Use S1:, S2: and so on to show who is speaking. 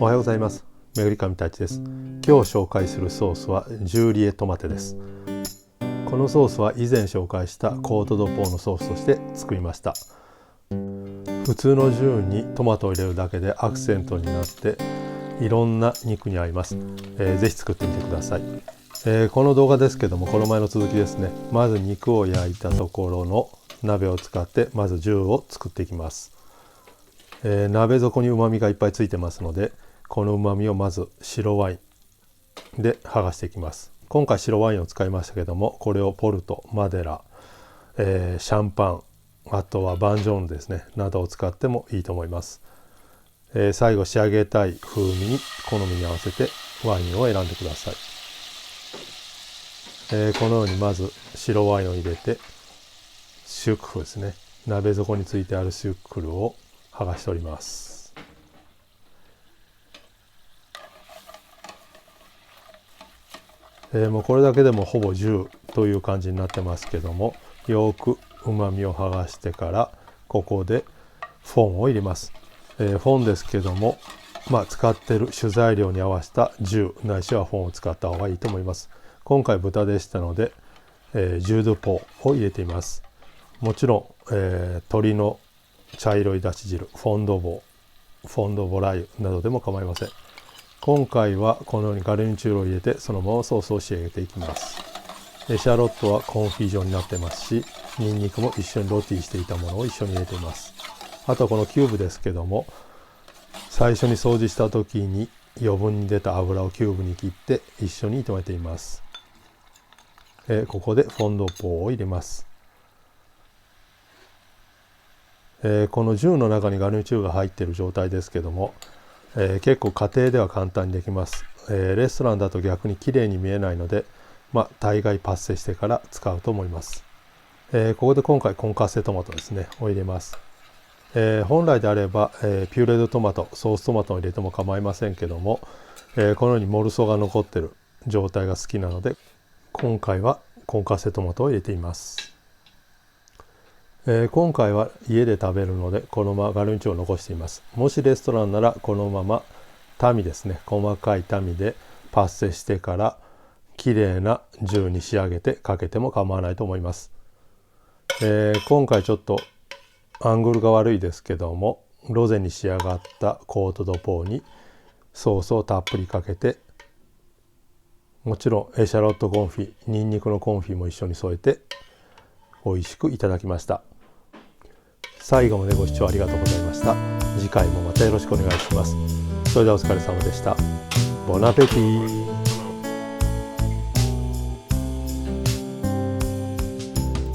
S1: おはようございます。めぐりかみたちです。今日紹介するソースはジューリエトマテです。このソースは以前紹介したコートドポーのソースとして作りました。普通のジューにトマトを入れるだけでアクセントになっていろんな肉に合います。ぜひ作ってみてください。この動画ですけども、この前の続きですね。まず肉を焼いたところの鍋を使ってまずジューを作っていきます。鍋底にうまみがいっぱいついてますので、このうまみをまず白ワインで剥がしていきます。今回白ワインを使いましたけども、これをポルト、マデラ、シャンパン、あとはバンジョーヌですねなどを使ってもいいと思います。最後仕上げたい風味に好みに合わせてワインを選んでください。このようにまず白ワインを入れてシュクフですね、鍋底についてあるシュクルを剥がしております。もうこれだけでもほぼ10という感じになってますけども、よくうまみを剥がしてからここでフォンを入れます。フォンですけども、使っている主材料に合わせた10ないしはフォンを使った方がいいと思います。今回豚でしたので、ジュードポーを入れています。もちろん、鶏の茶色いだし汁、フォンドボラー油などでも構いません。今回はこのようにガルニチュールを入れてそのままソースを仕上げていきます。シャロットはコンフィ状になってますし、ニンニクも一緒にロティしていたものを一緒に入れています。あとこのキューブですけども、最初に掃除した時に余分に出た油をキューブに切って一緒に炒めています。ここでフォンドポーを入れます。このジューの中にガルニチュールが入っている状態ですけども、結構家庭では簡単にできます。レストランだと逆に綺麗に見えないので、大概パッセしてから使うと思います。ここで今回コンカッセトマトですねを入れます。本来であれば、ピューレドトマト、ソーストマトを入れても構いませんけども、このようにモルソが残っている状態が好きなので、今回はコンカッセトマトを入れています。今回は家で食べるのでこのままガルニチュールを残しています。もしレストランならこのままタミですね、細かいタミでパッセしてから綺麗なジューに仕上げてかけても構わないと思います。今回ちょっとアングルが悪いですけども、ロゼに仕上がったコートドポーにソースをたっぷりかけて、もちろんエシャロットコンフィ、ニンニクのコンフィも一緒に添えて美味しくいただきました。最後までご視聴ありがとうございました。次回もまたよろしくお願いします。それではお疲れ様でした。ボナペティ。